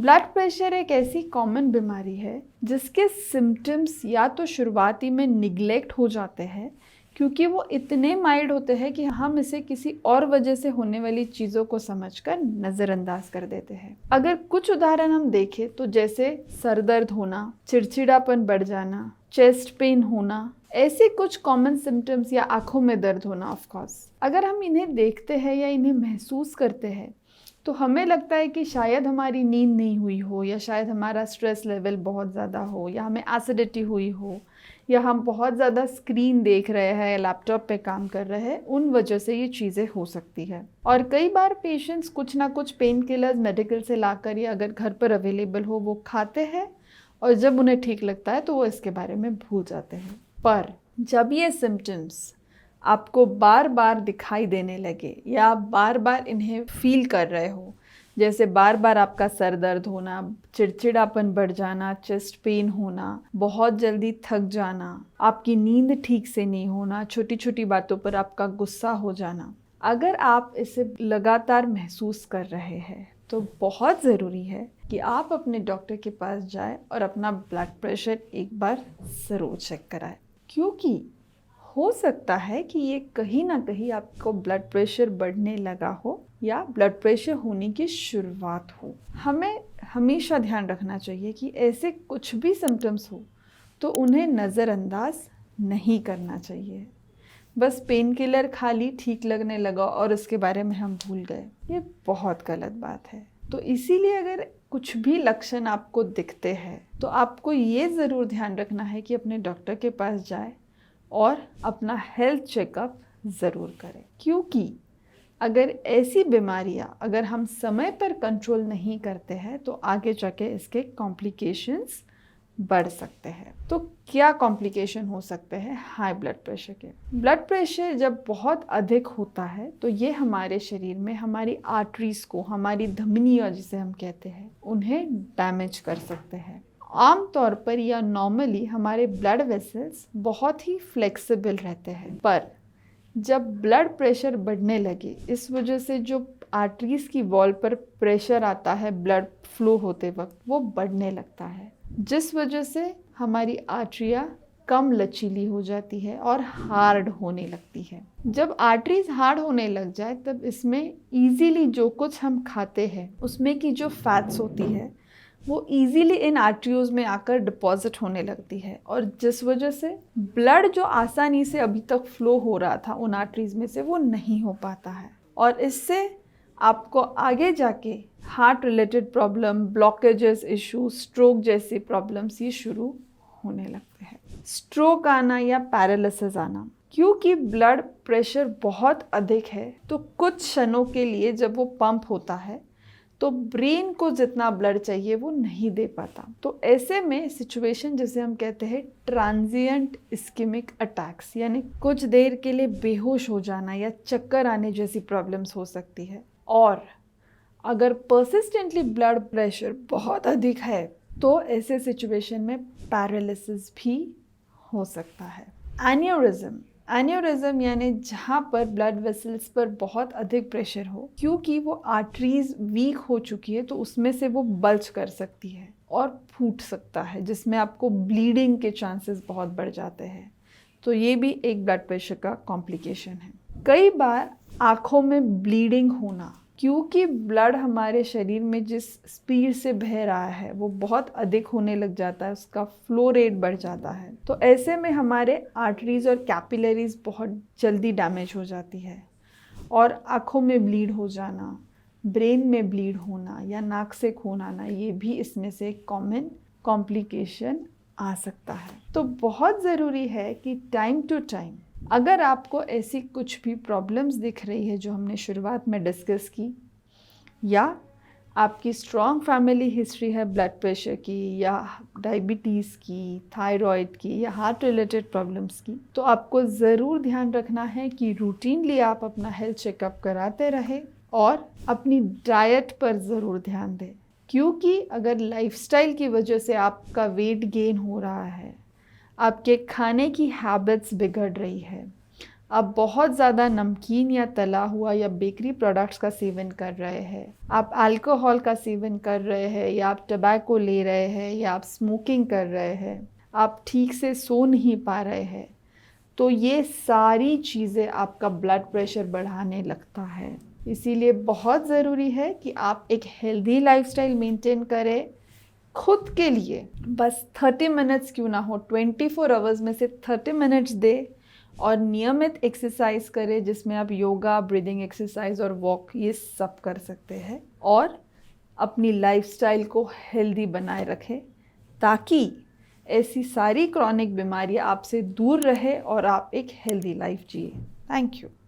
Blood pressure एक ऐसी common बीमारी है जिसके सिम्टम्स या तो शुरुआती में निग्लेक्ट हो जाते हैं क्योंकि वो इतने माइल्ड होते हैं कि हम इसे किसी और वजह से होने वाली चीज़ों को समझकर नज़रअंदाज कर देते हैं। अगर कुछ उदाहरण हम देखें तो जैसे सर दर्द होना, चिड़चिड़ापन बढ़ जाना, चेस्ट पेन होना, ऐसे कुछ कॉमन सिम्टम्स या आंखों में दर्द होना। ऑफ कोर्स अगर हम इन्हें देखते हैं या इन्हें महसूस करते हैं तो हमें लगता है कि शायद हमारी नींद नहीं हुई हो, या शायद हमारा स्ट्रेस लेवल बहुत ज़्यादा हो, या हमें एसिडिटी हुई हो, या हम बहुत ज़्यादा स्क्रीन देख रहे हैं या लैपटॉप पे काम कर रहे हैं, उन वजह से ये चीज़ें हो सकती है। और कई बार पेशेंट्स कुछ ना कुछ पेन किलर्स मेडिकल से लाकर या अगर घर पर अवेलेबल हो वो खाते हैं और जब उन्हें ठीक लगता है तो वो इसके बारे में भूल जाते हैं। पर जब ये सिम्टम्स आपको बार बार दिखाई देने लगे या आप बार बार इन्हें फील कर रहे हो, जैसे बार बार आपका सर दर्द होना, चिड़चिड़ापन बढ़ जाना, चेस्ट पेन होना, बहुत जल्दी थक जाना, आपकी नींद ठीक से नहीं होना, छोटी छोटी बातों पर आपका गुस्सा हो जाना, अगर आप इसे लगातार महसूस कर रहे हैं तो बहुत ज़रूरी है कि आप अपने डॉक्टर के पास जाएं और अपना ब्लड प्रेशर एक बार ज़रूर चेक कराएं, क्योंकि हो सकता है कि ये कहीं ना कहीं आपको ब्लड प्रेशर बढ़ने लगा हो या ब्लड प्रेशर होने की शुरुआत हो। हमें हमेशा ध्यान रखना चाहिए कि ऐसे कुछ भी सिम्टम्स हो तो उन्हें नज़रअंदाज नहीं करना चाहिए। बस पेन किलर खा ली, ठीक लगने लगा और उसके बारे में हम भूल गए, ये बहुत गलत बात है। तो इसीलिए अगर कुछ भी लक्षण आपको दिखते हैं तो आपको ये ज़रूर ध्यान रखना है कि अपने डॉक्टर के पास जाए और अपना हेल्थ चेकअप ज़रूर करें, क्योंकि अगर ऐसी बीमारियां अगर हम समय पर कंट्रोल नहीं करते हैं तो आगे जाके इसके कॉम्प्लिकेशंस बढ़ सकते हैं। तो क्या कॉम्प्लिकेशन हो सकते हैं हाई ब्लड प्रेशर के? ब्लड प्रेशर जब बहुत अधिक होता है तो ये हमारे शरीर में हमारी आर्टरीज को, हमारी धमनियाँ जिसे हम कहते हैं, उन्हें डैमेज कर सकते हैं। आमतौर पर या नॉर्मली हमारे ब्लड वेसल्स बहुत ही फ्लेक्सिबल रहते हैं, पर जब ब्लड प्रेशर बढ़ने लगे इस वजह से जो आर्टरीज की वॉल पर प्रेशर आता है ब्लड फ्लो होते वक्त वो बढ़ने लगता है, जिस वजह से हमारी आर्टरियाँ कम लचीली हो जाती है और हार्ड होने लगती है। जब आर्टरीज हार्ड होने लग जाए तब इसमें इजीली जो कुछ हम खाते हैं उसमें की जो फैट्स होती है वो इजीली इन आर्टरीज में आकर डिपॉजिट होने लगती है, और जिस वजह से ब्लड जो आसानी से अभी तक फ्लो हो रहा था उन आर्टरीज में से वो नहीं हो पाता है, और इससे आपको आगे जाके heart related problem, blockages issue, stroke जैसी प्रॉब्लम्स ये शुरू होने लगते हैं। स्ट्रोक आना या पैरालिसिस आना, क्योंकि ब्लड प्रेशर बहुत अधिक है तो कुछ क्षणों के लिए जब वो पंप होता है तो ब्रेन को जितना ब्लड चाहिए वो नहीं दे पाता। तो ऐसे में सिचुएशन जिसे हम कहते हैं ट्रांजिएंट इस्केमिक अटैक्स, यानी कुछ देर के लिए बेहोश हो जाना या चक्कर आने जैसी प्रॉब्लम्स हो सकती है। और अगर पर्सिस्टेंटली ब्लड प्रेशर बहुत अधिक है तो ऐसे सिचुएशन में पैरालिसिस भी हो सकता है। एन्यूरिज्म यानी जहाँ पर ब्लड वेसल्स पर बहुत अधिक प्रेशर हो, क्योंकि वो आर्टरीज वीक हो चुकी है तो उसमें से वो बल्ज कर सकती है और फूट सकता है, जिसमें आपको ब्लीडिंग के चांसेस बहुत बढ़ जाते हैं। तो ये भी एक ब्लड प्रेशर का कॉम्प्लिकेशन है। कई बार आँखों में ब्लीडिंग होना, क्योंकि ब्लड हमारे शरीर में जिस स्पीड से बह रहा है वो बहुत अधिक होने लग जाता है, उसका फ्लो रेट बढ़ जाता है, तो ऐसे में हमारे आर्टरीज और कैपिलरीज बहुत जल्दी डैमेज हो जाती है और आँखों में ब्लीड हो जाना, ब्रेन में ब्लीड होना या नाक से खून आना, ये भी इसमें से एक कॉमन कॉम्प्लिकेशन आ सकता है। तो बहुत ज़रूरी है कि टाइम टू टाइम अगर आपको ऐसी कुछ भी प्रॉब्लम्स दिख रही है जो हमने शुरुआत में डिस्कस की, या आपकी स्ट्रॉन्ग फैमिली हिस्ट्री है ब्लड प्रेशर की या डायबिटीज़ की, थायराइड की या हार्ट रिलेटेड प्रॉब्लम्स की, तो आपको ज़रूर ध्यान रखना है कि रूटीनली आप अपना हेल्थ चेकअप कराते रहें और अपनी डाइट पर ज़रूर ध्यान दें, क्योंकि अगर लाइफस्टाइल की वजह से आपका वेट गेन हो रहा है, आपके खाने की हैबिट्स बिगड़ रही है, आप बहुत ज़्यादा नमकीन या तला हुआ या बेकरी प्रोडक्ट्स का सेवन कर रहे हैं, आप अल्कोहल का सेवन कर रहे हैं, या आप टबैको ले रहे हैं, या आप स्मोकिंग कर रहे हैं, आप ठीक से सो नहीं पा रहे हैं, तो ये सारी चीज़ें आपका ब्लड प्रेशर बढ़ाने लगता है। इसीलिए बहुत ज़रूरी है कि आप एक हेल्दी लाइफस्टाइल मेंटेन करें खुद के लिए। बस 30 मिनट्स क्यों ना हो, 24 आवर्स में से 30 मिनट्स दे और नियमित एक्सरसाइज करें, जिसमें आप योगा, ब्रीदिंग एक्सरसाइज और वॉक ये सब कर सकते हैं, और अपनी लाइफस्टाइल को हेल्दी बनाए रखें ताकि ऐसी सारी क्रॉनिक बीमारियां आपसे दूर रहे और आप एक हेल्दी लाइफ जिए। Thank you.